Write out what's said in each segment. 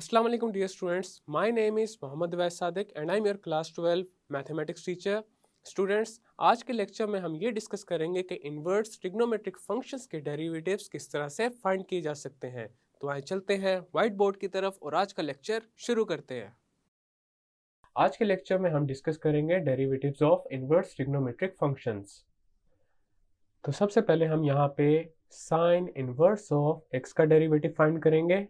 Assalamu alaikum dear students. My name is Mohammad Wais Sadiq and I'm your class 12 mathematics teacher. Students, आज के lecture में हम ये discuss करेंगे कि इन्वर्स ट्रिग्नोमेट्रिक फंक्शंस के डेरिवेटिव्स किस तरह से फाइंड किए जा सकते हैं. तो आइए चलते हैं व्हाइट बोर्ड की तरफ और आज का लेक्चर शुरू करते हैं. आज के लेक्चर में हम डिस्कस करेंगे derivatives of inverse trigonometric functions. तो सबसे पहले हम यहाँ पे साइन इन्वर्स ऑफ एक्स का डेरिवेटिव फाइंड करेंगे.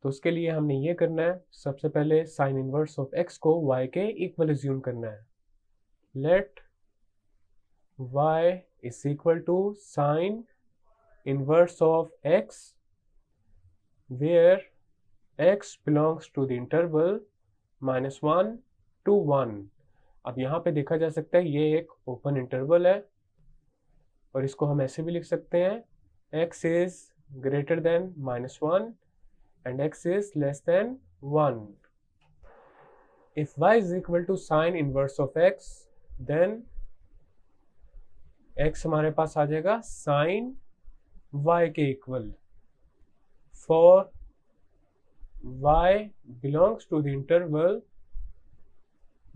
तो उसके लिए हमने ये करना है, सबसे पहले साइन इनवर्स ऑफ एक्स को y के इक्वल अज्यूम करना है. Let y is equal to sine inverse of x where x belongs to the interval -1 to 1. अब यहाँ पे देखा जा सकता है ये एक ओपन इंटरवल है और इसको हम ऐसे भी लिख सकते हैं x is greater than -1 and x is less than 1. If y is equal to sine inverse of x, then x हमारे पास आ जाएगा sin y के equal. For y belongs to the interval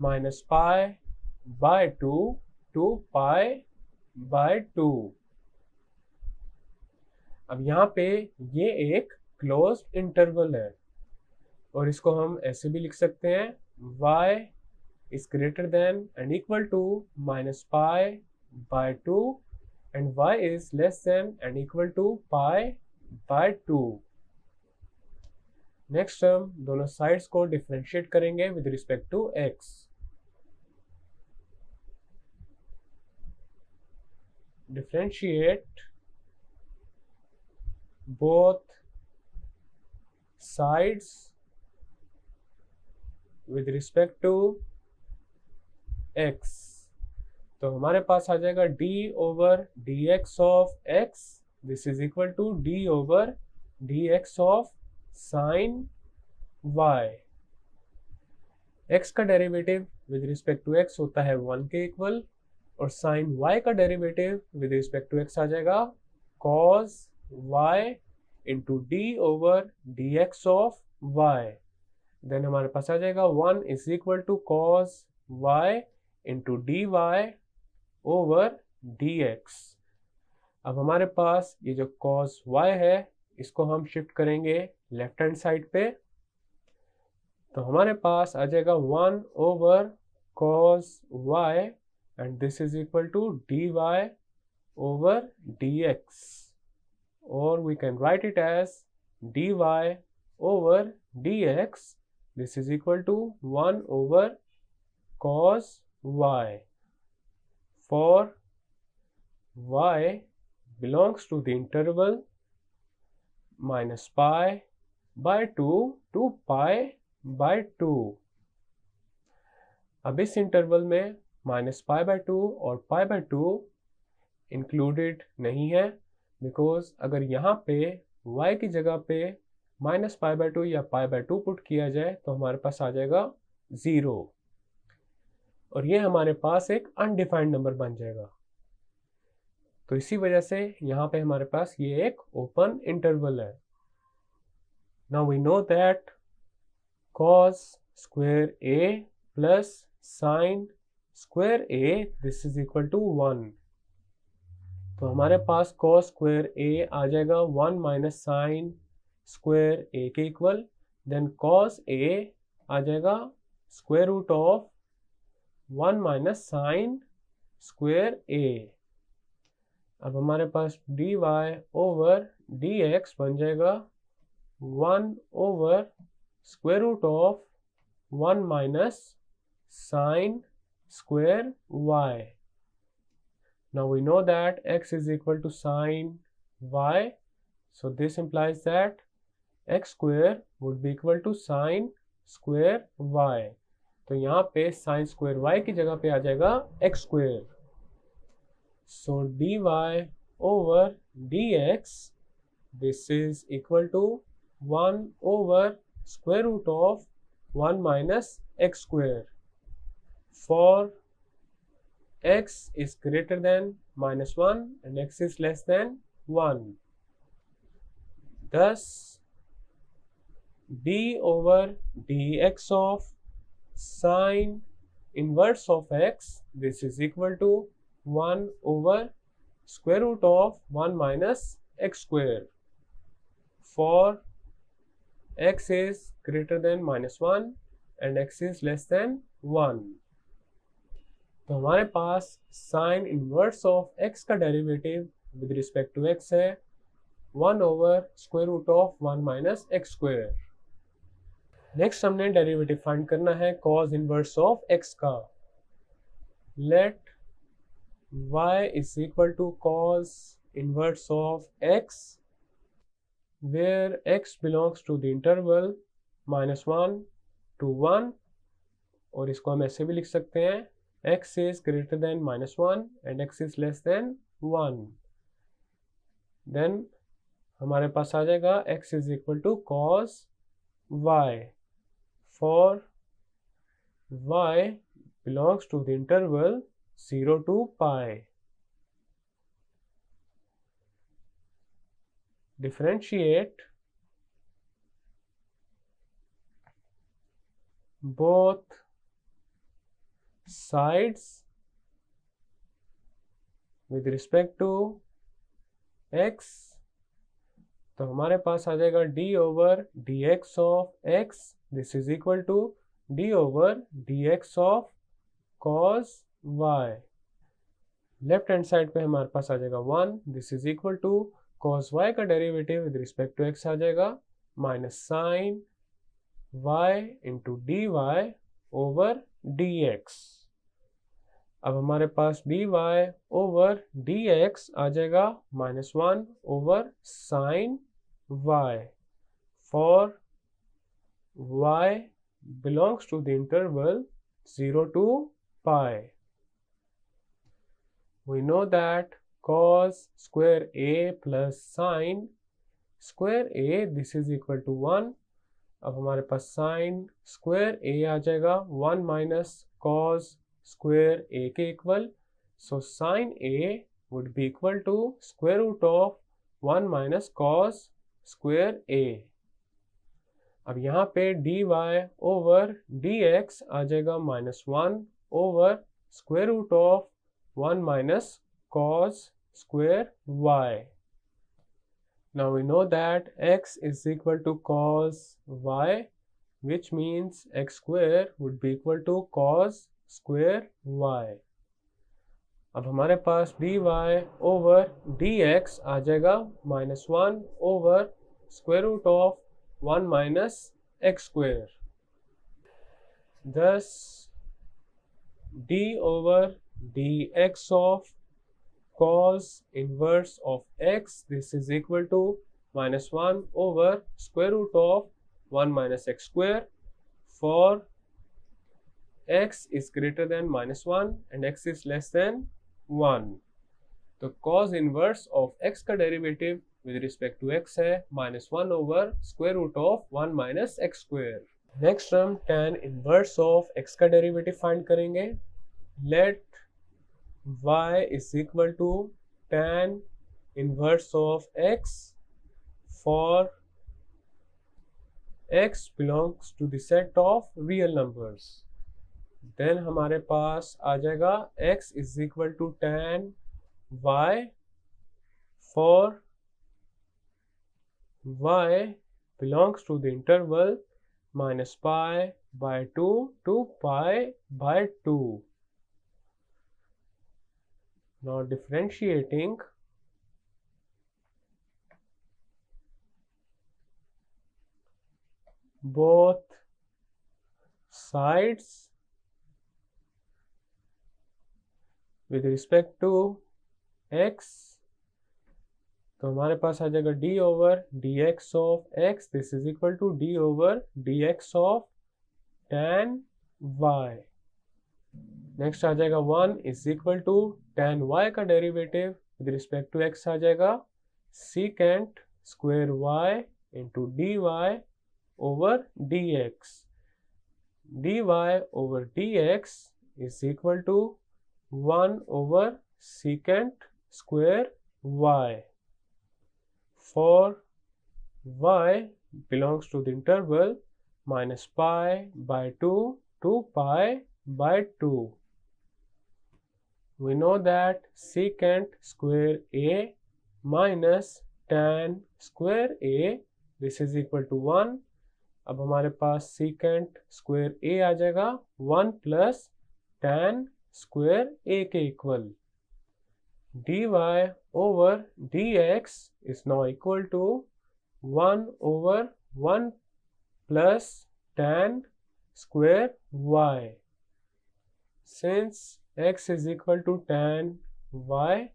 -pi/2 to pi/2. अब यहाँ पे ये एक क्लोज्ड इंटरवल है और इसको हम ऐसे भी लिख सकते हैं y is greater than and equal to -pi/2 and y is less than and equal to pi/2. Next हम दोनों साइड्स को डिफरेंशिएट करेंगे with respect to x. Differentiate both sides with respect to x. तो हमारे पास आ जाएगा d over dx of x. This is equal to d over dx of sine y. x का derivative with respect to x होता है 1 के इक्वल और साइन y का derivative with respect to x आ जाएगा cos y into d over d x of y. Then हमारे पास आ जाएगा 1 is equal to cos y into d y over d x. अब हमारे पास ये जो cos y है इसको हम शिफ्ट करेंगे लेफ्ट हैंड साइड पे. तो हमारे पास आ जाएगा 1 over cos y and this is equal to d y over d x. Or we can write it as dy over dx. This is equal to 1 over cos y. For y belongs to the interval -pi/2 to pi/2. अब इस interval में -pi/2 और pi/2 included नहीं है because अगर यहाँ पे y की जगह पे -pi/2 या pi/2 पुट किया जाए तो हमारे पास आ जाएगा 0 और ये हमारे पास एक अनडिफाइंड नंबर बन जाएगा. तो इसी वजह से यहाँ पे हमारे पास ये एक ओपन इंटरवल है. Now we know that cos square a plus sin square a this is equal to 1. तो हमारे पास cos स्क्वायर a आ जाएगा 1 माइनस साइन स्क्वायर a के इक्वल. देन cos a आ जाएगा square root of 1 minus sine square a. अब हमारे पास dy ओवर dx बन जाएगा 1 over square root of 1 minus sine square y. Now we know that x is equal to sine y, so this implies that x square would be equal to sine square y. तो यहाँ पे sin square y की जगह पे आ जाएगा x square. So dy over dx this is equal to 1 over square root of 1 minus x square. For x is greater than -1 and x is less than 1. Thus d over dx of sine inverse of x, this is equal to 1 over square root of 1 minus x square for x is greater than -1 and x is less than 1. तो हमारे पास sine inverse of x का derivative with respect to x है 1 over square root of 1 minus x square. Next हमने derivative find करना है cos inverse of x का. Late y is equal to cos inverse of x where x belongs to the interval -1 to 1, और इसको हम ऐसे भी लिख सकते हैं x is greater than -1 and x is less than 1. Then हमारे पास आ जाएगा x is equal to cos y for y belongs to the interval 0 to pi. Differentiate both sides with respect to x. तो हमारे पास आ जाएगा d over dx of x, this is equal to d over dx of cos y. Left hand side पे हमारे पास आ जाएगा 1, this is equal to cos y का derivative with respect to x आ जाएगा minus sine y into dy over dx. अब हमारे पास dy ओवर dx आ जाएगा -1 over sine y for y belongs to the interval 0 to pi. We know that cos square a plus sin square a, this is equal to 1. अब हमारे पास sin square a आ जाएगा 1 minus cos square a के equal. So sin a would be equal to square root of 1 minus cos square a. अब यहाँ पे dy over dx आ जाएगा -1 over square root of 1 minus cos square y. Now we know that x is equal to cos y, which means x square would be equal to cos square y. अब हमारे पास dy over dx आ जाएगा -1 over square root of 1 minus x square. Thus d over dx of cos inverse of x, this is equal to -1 over square root of 1 minus x square for x is greater than -1 and x is less than 1. तो cos inverse of x का derivative with respect to x है -1 over square root of 1 minus x square. Next हम tan inverse of x का derivative find करेंगे. Let y is equal to tan inverse of x for x belongs to the set of real numbers. Then हमारे पास आ जाएगा x is equal to tan y for y belongs to the interval minus pi by 2 to pi by 2. Now differentiating both sides with respect to x, तो हमारे पास आ जाएगा d over dx of x, this is equal to d over dx of tan y. Next आ जाएगा 1 is equal to tan y का derivative with respect to x आ जाएगा secant square y into dy over dx. dy over dx is equal to 1 over secant square y for y belongs to the interval minus pi by 2 to pi by 2. We know that secant square a minus tan square a, this is equal to 1. अब हमारे पास secant square a आ जाएगा 1 plus tan square a के equal. dy over dx is now equal to 1 over 1 plus tan square y. Since x is equal to tan y,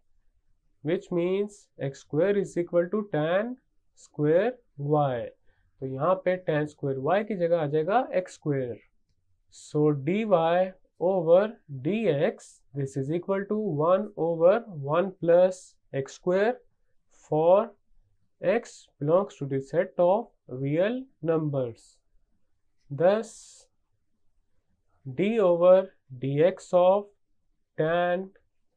which means x square is equal to tan square y. तो यहाँ पे tan square y की जगह आ जाएगा x square. So dy over dx, this is equal to 1 over 1 plus x square for x belongs to the set of real numbers. Thus, d over dx of tan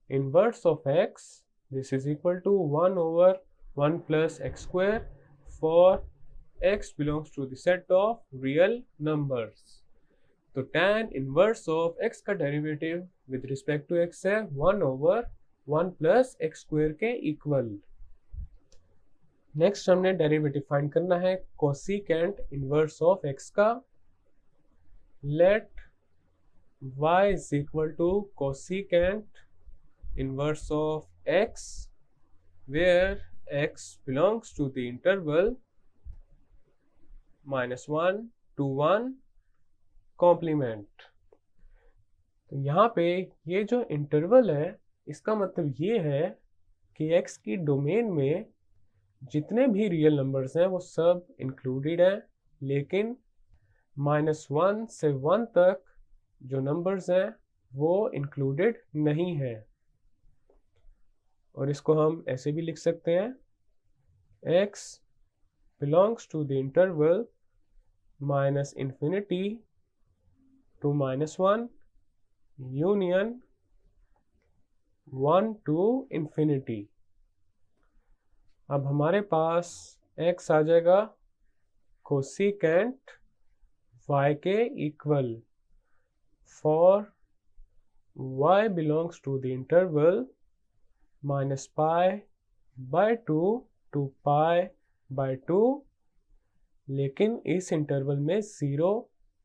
inverse of x, this is equal to 1 over 1 plus x square for x belongs to the set of real numbers. तो tan inverse of x का derivative with respect to x है 1 over 1 plus x square के equal. Next हमने derivative find करना है cosecant inverse of x का. Late y is equal to cosecant inverse of x where x belongs to the interval -1 to 1 complement. तो यहाँ पे ये जो इंटरवल है इसका मतलब ये है कि x की डोमेन में जितने भी रियल नंबर्स हैं वो सब इंक्लूडेड हैं, लेकिन -1 से 1 तक जो नंबर्स हैं वो इंक्लूडेड नहीं है. और इसको हम ऐसे भी लिख सकते हैं x belongs to the interval -infinity to -1 union 1 to infinity. अब हमारे पास x आ जाएगा कोसिकेंट y के equal for y belongs to the interval -pi by 2 to pi by 2, लेकिन इस इंटरवल में 0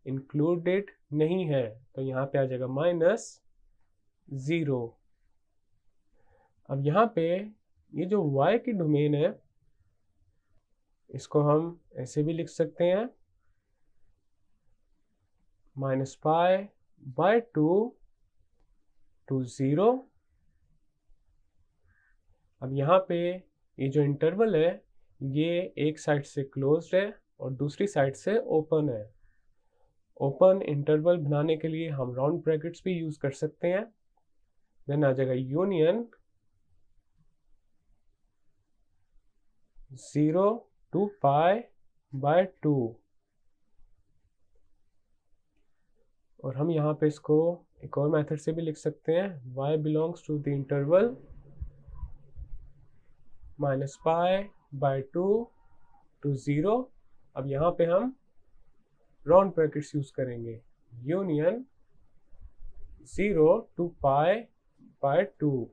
इंक्लूडेड नहीं है, तो यहाँ पे आ जाएगा -0. अब यहाँ पे ये जो y की डोमेन है इसको हम ऐसे भी लिख सकते हैं -pi by 2 to 0. अब यहाँ पे ये जो इंटरवल है ये एक साइड से क्लोज्ड है और दूसरी साइड से ओपन है. ओपन इंटरवल बनाने के लिए हम राउंड ब्रैकेट्स भी यूज कर सकते हैं. देन आ जाएगा यूनियन 0 to pi by 2. और हम यहाँ पे इसको एक और मेथड से भी लिख सकते हैं y belongs to the interval -pi by 2 to 0. अब यहाँ पे हम राउंड ब्रैकेट्स यूज करेंगे union 0 to pi by 2.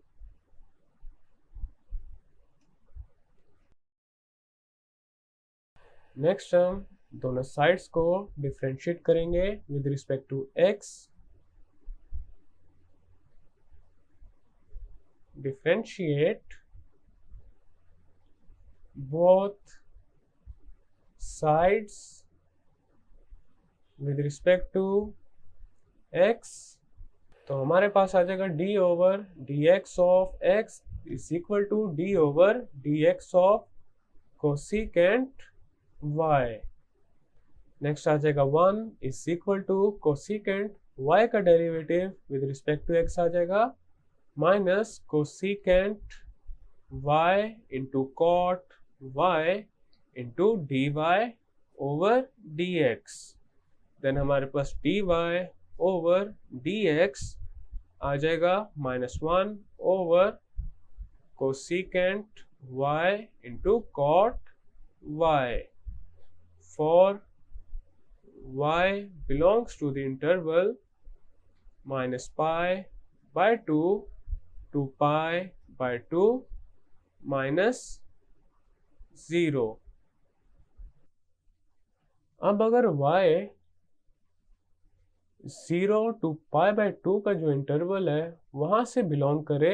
Next हम दोनों साइड्स को डिफरेंशिएट करेंगे with respect to x. Differentiate both sides with respect to x. तो हमारे पास आ जाएगा d over dx of x is equal to d over dx of cosecant y. Next आ जाएगा 1 is equal to cosecant y का derivative with respect to x आ जाएगा minus cosecant y into cot y into dy over dx. Then हमारे पास dy over dx आ जाएगा -1 over cosecant y into cot y for y belongs to the interval minus pi by 2 to pi by 2 minus 0। अब अगर y 0 to pi by 2 का जो interval है वहां से बिलोंग करे,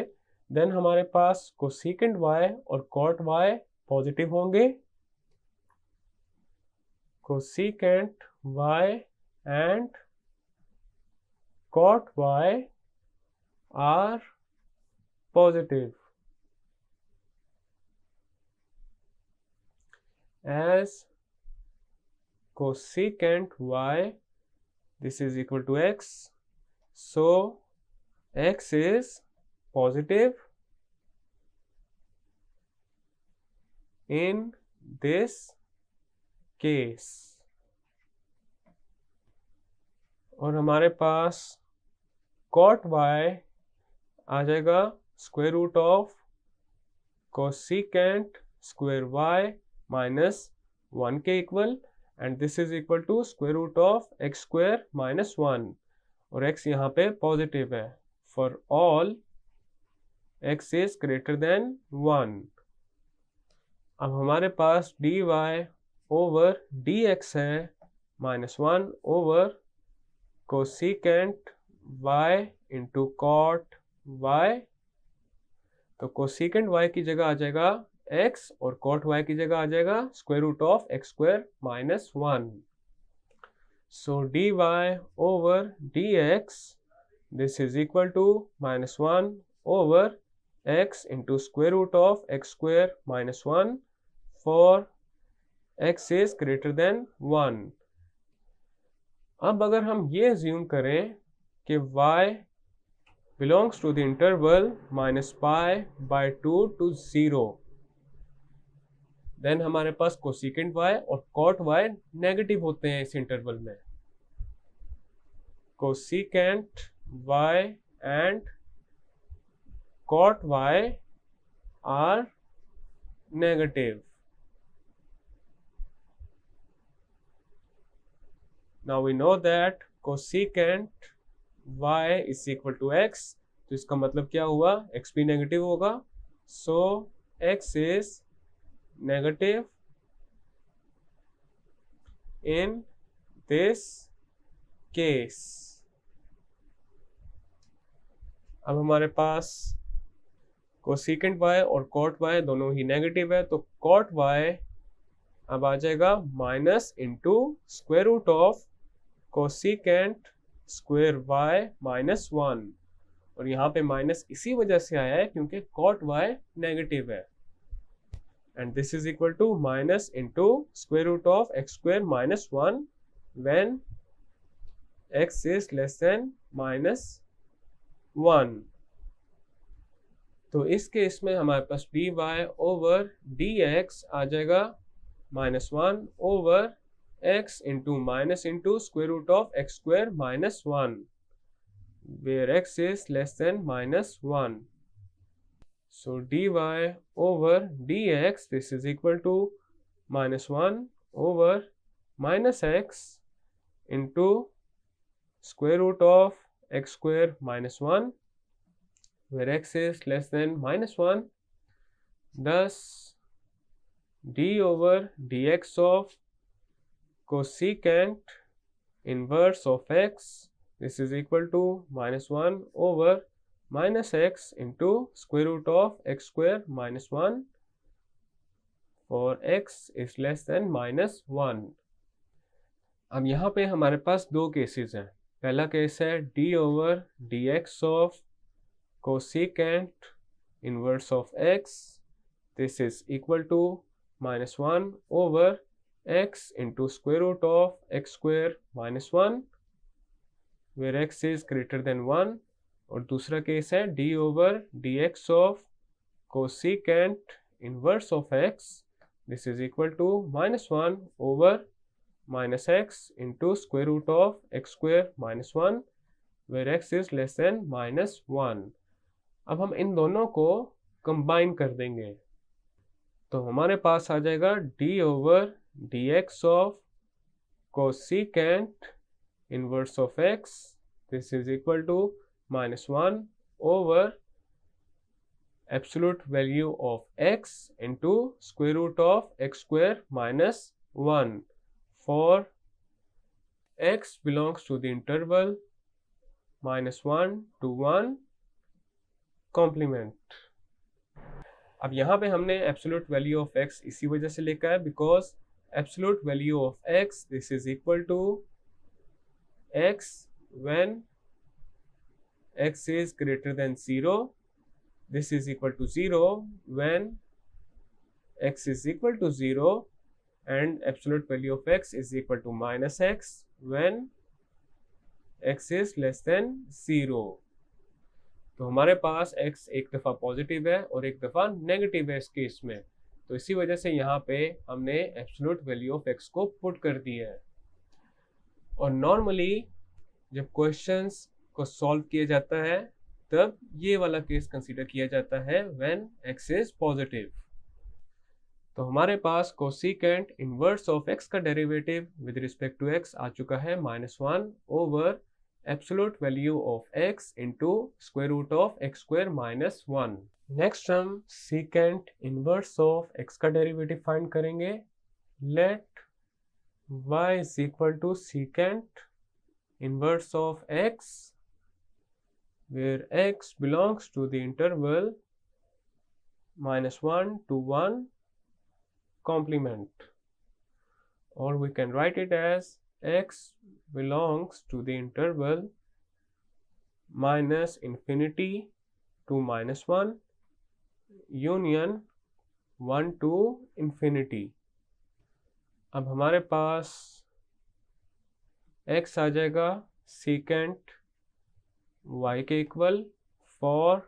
देन हमारे पास कोसेकेंट y और कॉट y पॉजिटिव होंगे। Cosecant y and cot y are positive as cosecant y, this is equal to x, so x is positive in this case। और हमारे पास cot y आ जाएगा square root of cosecant square y minus 1 के equal, and this is equal to square root of x square minus 1, और x यहाँ पे positive है for all x is greater than 1। अब हमारे पास dy ओवर dx है minus 1 over cosecant y into cot y। तो कोसेकेंट y की जगह आ जाएगा x और कॉट y की जगह आ जाएगा square root of x square minus 1। So dy over dx this is equal to minus 1 over x into square root of x square minus 1 for x is greater than 1। अब अगर हम ये assume करें कि y belongs to the interval minus pi by 2 to 0, then हमारे पास cosecant y और cot y negative होते हैं इस इंटरवल में। Cosecant y and cot y are negative. Now we know that cosecant y is equal to x, तो इसका मतलब क्या हुआ, x भी नेगेटिव होगा, so x is negative in this case। अब हमारे पास कोसेकेंट y और कॉट y दोनों ही नेगेटिव है, तो कॉट y अब आ जाएगा minus into square root of cosecant square y minus 1, और यहाँ पे माइनस इसी वजह से आया है क्योंकि कॉट y नेगेटिव है, and this is equal to minus into square root of x square minus 1 when x is less than minus 1। तो इस केस में हमारे पास dy ओवर dx आ जाएगा minus 1 over x into square root of x square minus 1 where x is less than minus 1। So dy over dx this is equal to minus 1 over minus x into square root of x square minus 1 where x is less than minus 1। Thus d over dx of cosecant inverse of x this is equal to minus 1 over minus x into square root of x square minus 1 for x is less than minus 1। अब यहाँ पे हमारे पास दो cases हैं। पहला case है d over dx of cosecant inverse of x this is equal to minus 1 over x into square root of x square minus 1 where x is greater than 1। और दूसरा केस है d over dx of cosecant inverse of x this is equal to minus 1 over minus x into square root of x square minus 1 where x is less than minus 1। अब हम इन दोनों को combine कर देंगे, तो हमारे पास आ जाएगा d over dx of cosecant inverse of x, this is equal to -1 over absolute value of x into square root of x square minus 1 for x belongs to the interval -1 to 1 complement. अब यहाँ पे हमने absolute value of x इसी वजह से लिखा है because absolute value of x this is equal to x when x is greater than 0, this is equal to 0 when x is equal to 0, and absolute value of x is equal to minus x when x is less than 0. तो हमारे पास x एक दफ़ा positive है और एक दफ़ा negative है इस केस में, तो इसी वजह से यहाँ पे हमने एब्सोल्यूट वैल्यू ऑफ x को पुट कर दिया है. और नॉर्मली जब क्वेश्चंस को सॉल्व किया जाता है तब ये वाला केस कंसीडर किया जाता है व्हेन x इज पॉजिटिव. तो हमारे पास कोसिकेंट इनवर्स ऑफ x का derivative with respect to x आ चुका है -1 over absolute value of x into square root of x square minus 1. Next हम सीकेंट इनवर्स ऑफ x का डेरिवेटिव फाइंड करेंगे. Let y is equal to secant inverse of x where x belongs to the interval -1 to 1 complement, or we can write it as x belongs to the interval -infinity to -1 union 1 to infinity. अब हमारे पास x आ जाएगा secant y के equal for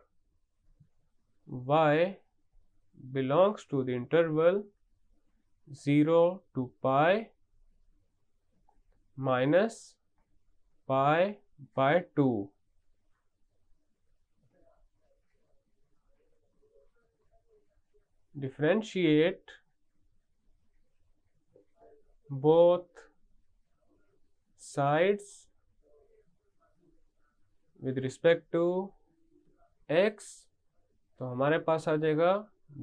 y belongs to the interval 0 to pi minus pi by 2. Differentiate both sides with respect to x, तो हमारे पास आ जाएगा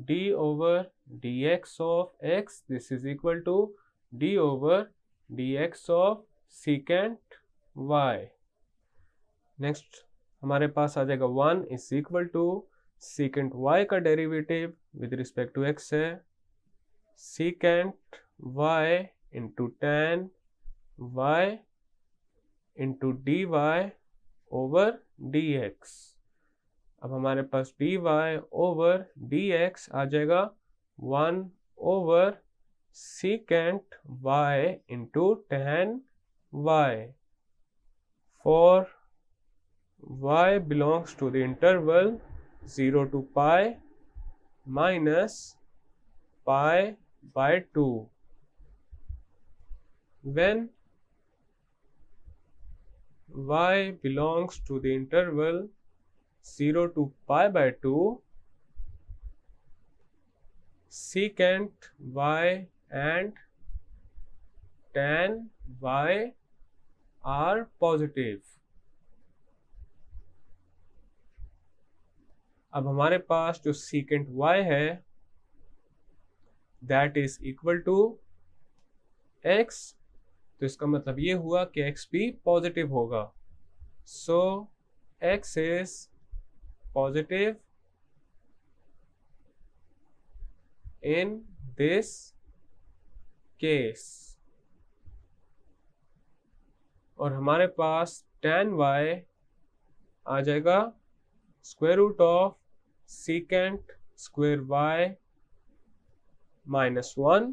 d over dx of x, this is equal to d over dx of secant y. Next हमारे पास आ जाएगा 1 is equal to secant y का derivative with respect to x है secant y into tan y into dy over dx. अब हमारे पास dy over dx आ जाएगा 1 over secant y into tan y for y belongs to the interval 0 to pi minus pi by 2. When y belongs to the interval 0 to pi by 2, secant y and tan y are positive. अब हमारे पास जो secant y है that is equal to x, तो इसका मतलब ये हुआ कि x भी पॉजिटिव होगा. So x is positive in this case. और हमारे पास tan y आ जाएगा square root of secant square y minus 1,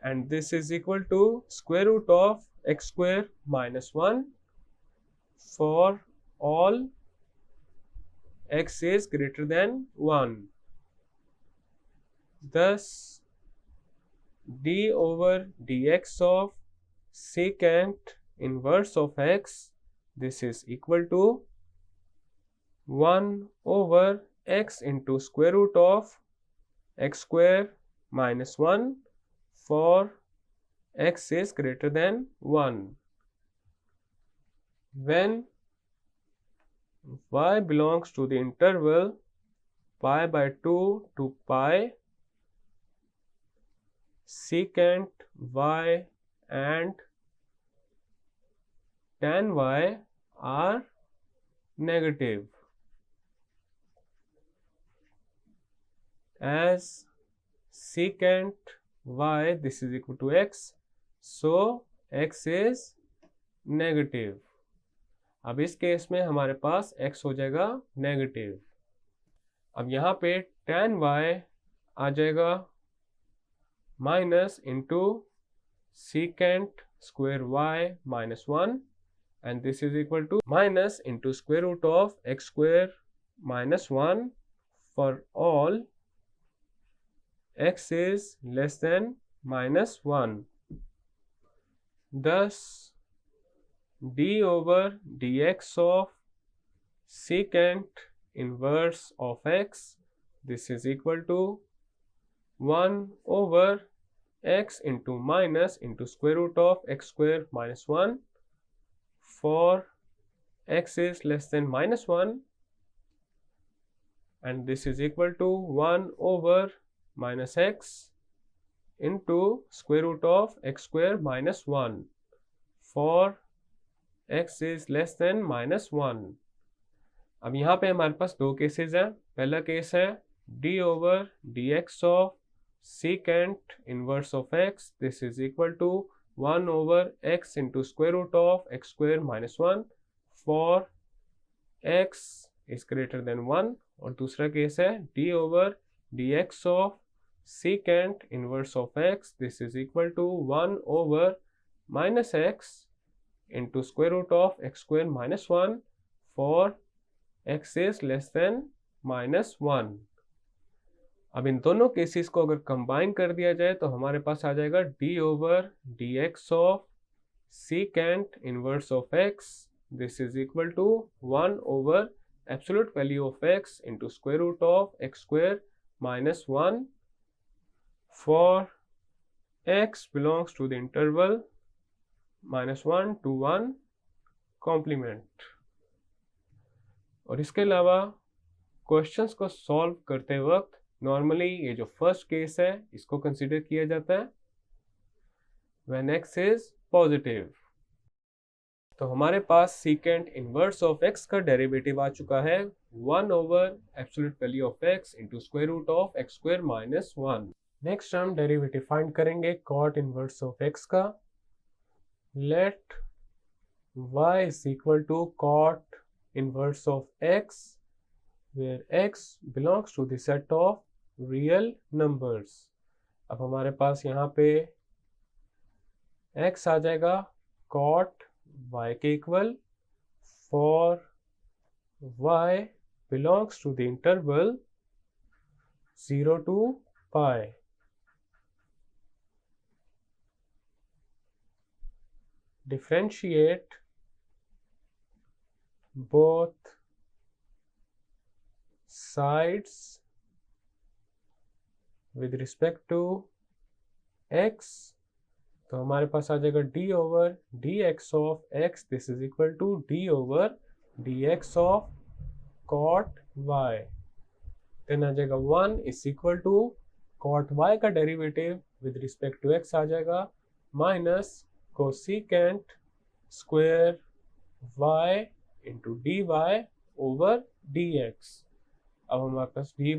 and this is equal to square root of x square minus 1 for all x is greater than 1. Thus d over dx of secant inverse of x, this is equal to 1 over x into square root of x square minus 1 for x is greater than 1. When y belongs to the interval pi by 2 to pi, secant y and tan y are negative, as secant y, this is equal to x, so x is negative. अब इस case में हमारे पास x हो जाएगा negative. अब यहाँ पे tan y आ जाएगा minus into secant square y minus 1, and this is equal to minus into square root of x square minus 1 for all x is less than minus 1. Thus d over dx of secant inverse of x, this is equal to 1 over x into minus into square root of x square minus 1 for x is less than minus 1, and this is equal to 1 over minus x into square root of x square minus 1 for x is less than minus 1. अब यहाँ पे हमारे पास दो cases हैं. पहला case है d over dx of secant inverse of x, this is equal to 1 over x into square root of x square minus 1 for x is greater than 1. और दूसरा केस है d over dx of secant inverse of x, this is equal to 1 over minus x into square root of x square minus 1 for x is less than minus 1. अब इन दोनों cases को अगर combine कर दिया जाए तो हमारे पास आ जाएगा d over dx of secant inverse of x, this is equal to 1 over absolute value of x into square root of x square minus 1 for x belongs to the interval minus 1 to 1 complement. और इसके अलावा questions को solve करते वक्त normally ये जो first case है इसको कंसीडर किया जाता है व्हेन x इज पॉजिटिव. तो हमारे पास सीकेंट इनवर्स ऑफ x का डेरिवेटिव आ चुका है 1 over absolute value of x into square root of x square minus 1. Next हम डेरिवेटिव फाइंड करेंगे कॉट इनवर्स ऑफ x का. Late y is equal to cot inverse of x where x belongs to the set of real numbers. अब हमारे पास यहाँ पे x आ जाएगा cot y के equal for y belongs to the interval 0 to pi. Differentiate both sides with respect to x. तो हमारे पास आ जाएगा d over dx of x, this is equal to d over dx of cot y. then आ जाएगा 1 is equal to cot y का derivative with respect to x आ जाएगा minus cosecant square y into dy over dx. अब हमारे पास dy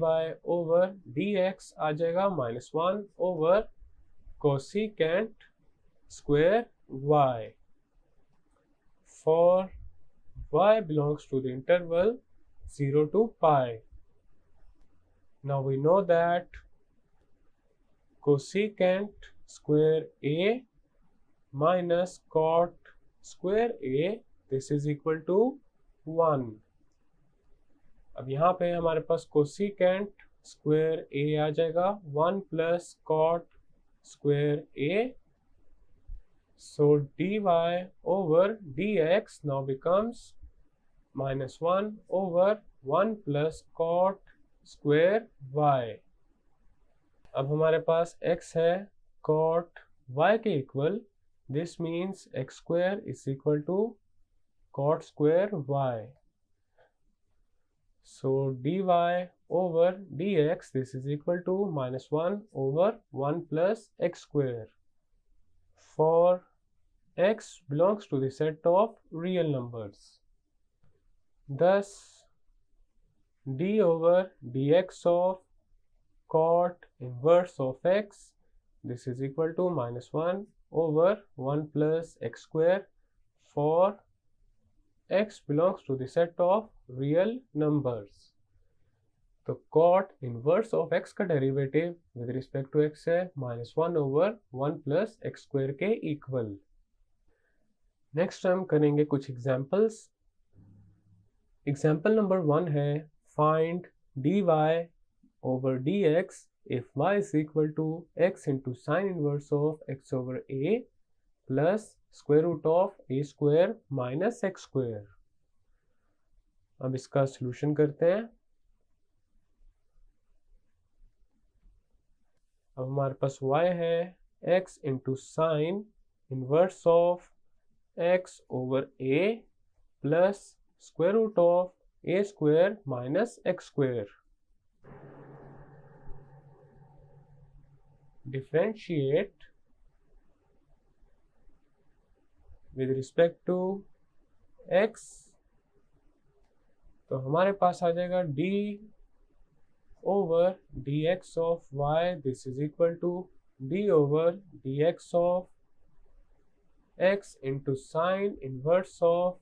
over dx आ जाएगा minus 1 over cosecant square y for y belongs to the interval 0 to pi. Now we know that cosecant square a minus cot square a, this is equal to 1. अब यहाँ पे हमारे पास cosecant square a आ जाएगा 1 plus cot square a. So dy over dx now becomes minus 1 over 1 plus cot square y. अब हमारे पास x है cot y के equal, this means x square is equal to cot square y. So dy over dx, this is equal to minus 1 over 1 plus x square. For x belongs to the set of real numbers. Thus d over dx of cot inverse of x, this is equal to minus 1 over 1 plus x square for x belongs to the set of real numbers. तो cot inverse of x का derivative with respect to x है minus 1 over 1 plus x square के equal. Next हम करेंगे कुछ examples. Example number 1 है find dy over dx if y is equal to x into sin inverse of x over a plus square root of a square minus x square. अब इसका solution करते हैं. अब हमारे पास y है x into sine inverse of x over a plus square root of a square minus x square. Differentiate with respect to x, तो हमारे पास आ जाएगा d over dx of y, this is equal to d over dx of x into sine inverse of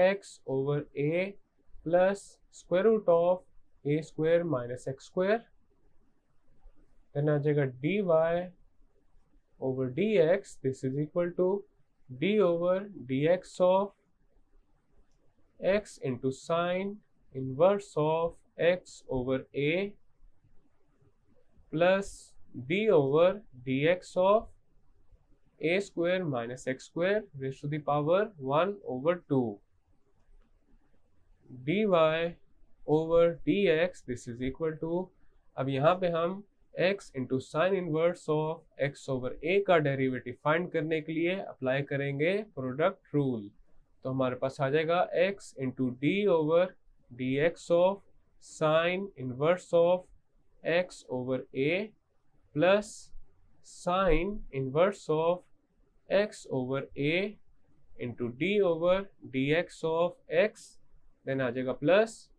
x over a plus square root of a square minus x square. then आ जाएगा dy over dx, this is equal to d over dx of x into sine inverse of x over a plus d over dx of a square minus x square raised to the power 1 over 2. dy over dx, this is equal to, अब यहाँ पे हम x into sine inverse of x over a का derivative find करने के लिए apply करेंगे product rule. तो हमारे पास आ जाएगा x into d over d x of sine inverse of x over a plus sine inverse of x over a into d over d x of x. Then आ जाएगा plus.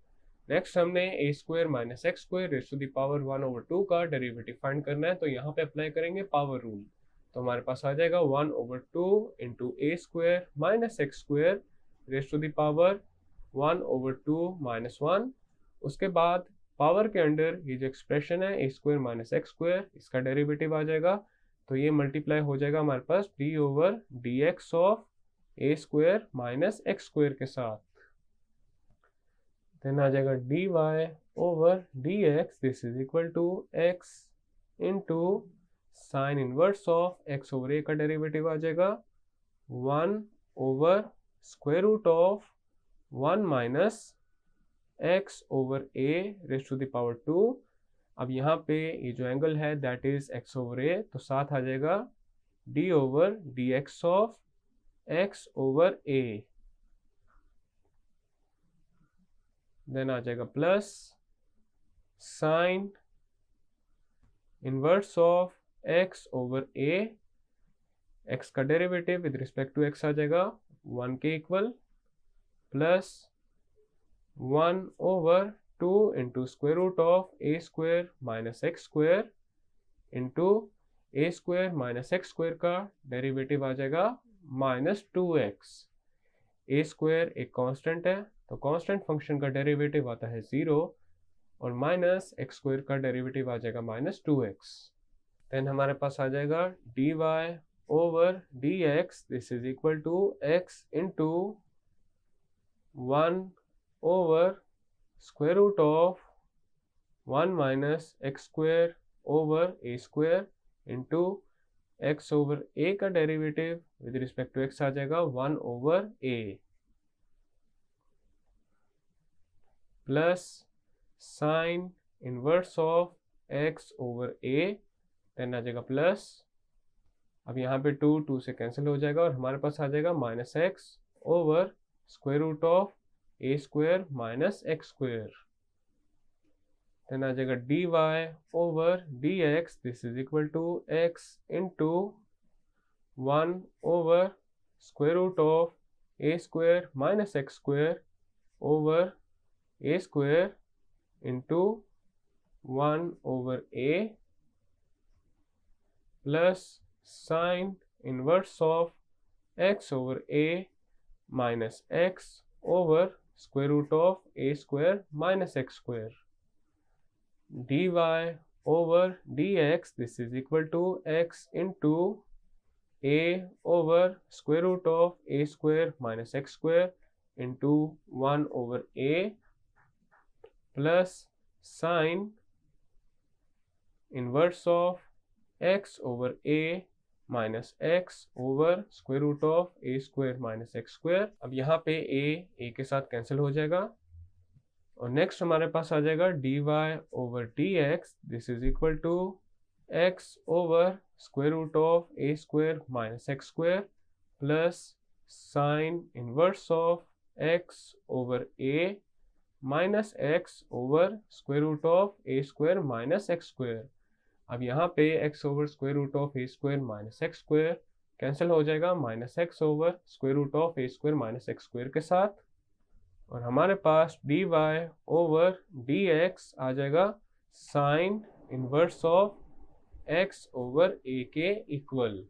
Next हमने a square minus x square raise to the power 1 over 2 का derivative find करना है. तो यहाँ पे apply करेंगे पावर रूल. तो हमारे पास आ जाएगा 1 over 2 into a square minus x square raise to the power 1 over 2 minus 1. उसके बाद पावर के अंडर ये जो एक्सप्रेशन है a square minus x square, इसका डेरिवेटिव आ जाएगा. तो ये मल्टीप्लाई हो जाएगा हमारे पास d over d x of a square minus x square के साथ. देन आ जाएगा dy over dx, this is equal to x into sine inverse of x over a का डेरिवेटिव आ जाएगा 1 over square root of 1 minus x over a raise to the power 2. अब यहाँ पे ये जो एंगल है that is x over a, तो साथ आ जाएगा d over dx of x over a. Then आ जाएगा plus sine inverse of x over a, x का derivative with respect to x आ जाएगा 1 के equal plus 1 over 2 into square root of a square minus x square into a square minus x square का derivative आ जाएगा minus 2x. a square एक constant है, तो कांस्टेंट फंक्शन का डेरिवेटिव आता है 0 और माइनस एक्स स्क्वायर का डेरिवेटिव आ जाएगा माइनस 2x. देन हमारे पास आ जाएगा dy over dx, this is equal to x into 1 over square root of 1 minus x square over a square into x over a का derivative with respect to x आ जाएगा 1 over a plus sine inverse of x over a. Then आ जाएगा plus. अब यहाँ पे 2 से cancel हो जाएगा और हमारे पास आ जाएगा -x over square root of a square minus x square. Then आ जाएगा dy over dx, this is equal to x into 1 over square root of a square minus x square over a square into 1 over a plus sine inverse of x over a minus x over square root of a square minus x square. dy over dx, this is equal to x into a over square root of a square minus x square into 1 over a plus sine inverse of x over a minus x over square root of a square minus x square। अब यहाँ पे a के साथ cancel हो जाएगा और next हमारे पास आ जाएगा dy over dx, this is equal to x over square root of a square minus x square plus sine inverse of x over a minus x over square root of a square minus x square. अब यहाँ पे x over square root of a square minus x square cancel हो जाएगा -x over square root of a square minus x square के साथ और हमारे पास dy ओवर dx आ जाएगा sine inverse of x over a के equal.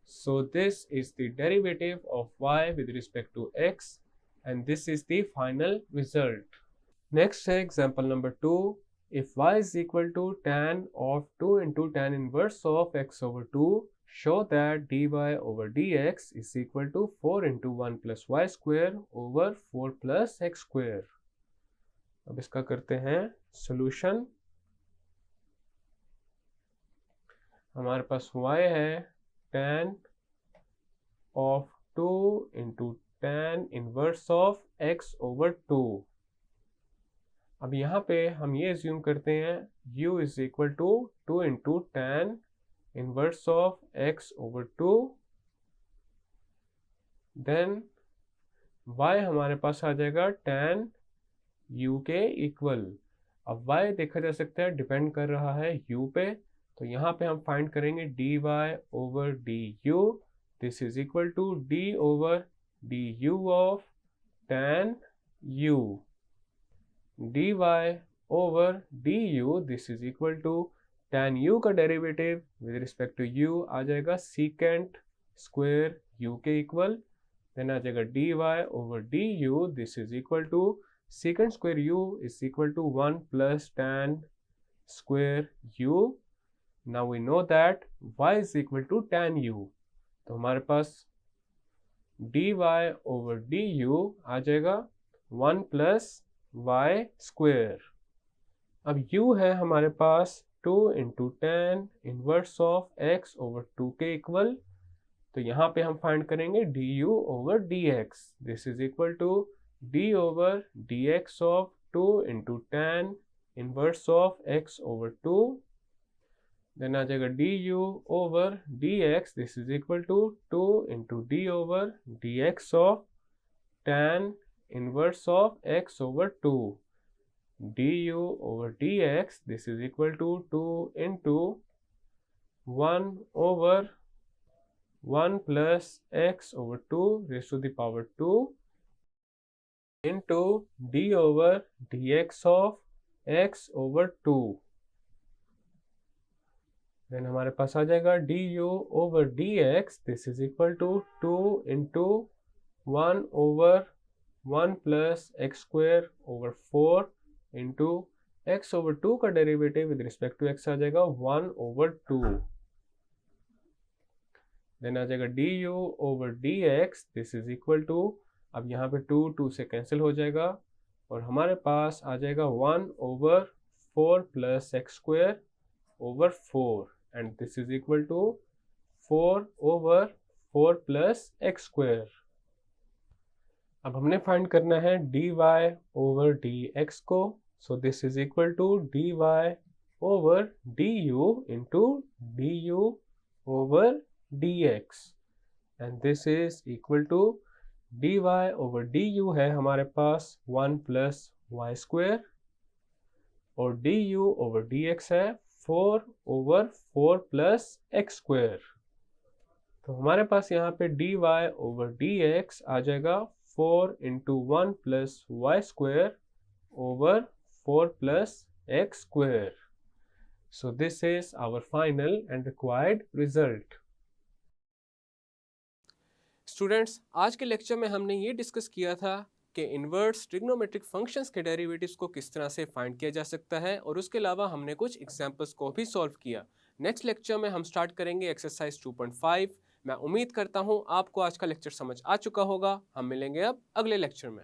So this is the derivative of y with respect to x and this is the final result. Next है example number 2। If y is equal to tan of 2 into tan inverse of x over 2, show that dy over dx is equal to 4 into 1 plus y square over 4 plus x square। अब इसका करते हैं solution. हमारे पास y है tan of 2 into tan inverse of x over 2। अब यहाँ पे हम ये assume करते हैं u is equal to 2 into tan inverse of x over 2, then y हमारे पास आ जाएगा tan u के इक्वल। अब y देखा जा सकता है डिपेंड कर रहा है u पे, तो यहाँ पे हम फाइंड करेंगे dy over du, this is equal to d over du of tan u। dy over du, this is equal to tan u का derivative with respect to u आ जाएगा सीकेंट स्क्वायर u के equal. Then आ जाएगा dy over du, this is equal to secant square u is equal to 1 plus tan square u। Now we know that y is equal to tan u, तो हमारे पास dy over du आ जाएगा 1 plus y square. अब u है हमारे पास 2 into tan inverse of x over 2 के equal, तो यहाँ पे हम फाइंड करेंगे du over dx, this is equal to d over dx of 2 into tan inverse of x over 2। Then आ जाएगा du over dx, this is equal to 2 into d over dx of tan inverse of x over 2। du over dx, this is equal to 2 into 1 over 1 plus x over 2 raised to the power 2 into d over dx of x over 2। then हमारे पास आ जाएगा du over dx, this is equal to 2 into 1 over 1 plus x square over 4 इंटू x over 2 का derivative with respect to x आ जाएगा 1 over 2। Then आ जाएगा du over dx, this is equal to, अब यहाँ पे 2 से कैंसिल हो जाएगा और हमारे पास आ जाएगा 1 over 4 plus x square over 4 and this is equal to 4 over 4 plus x square. अब हमने फाइंड करना है dy ओवर dx को, so this is equal to dy over du into du over dx and this is equal to dy over du है हमारे पास 1 plus y square और du over dx है 4 over 4 plus x square। तो हमारे पास यहाँ पे dy over dx आ जाएगा 4 into 1 plus y square over 4 plus x square। So this is our final and required result। Students, आज के लेक्चर में हमने ये डिस्कस किया था कि इन्वर्स ट्रिग्नोमेट्रिक फंक्शंस के डेरिवेटिव्स को किस तरह से फाइंड किया जा सकता है और उसके अलावा हमने कुछ एग्जांपल्स को भी सॉल्व किया। नेक्स्ट लेक्चर में हम स्टार्ट करेंगे एक्सरसाइज 2.5। मैं उम्मीद करता हूँ आपको आज का लेक्चर समझ आ चुका होगा। हम मिलेंगे अब अगले लेक्चर में।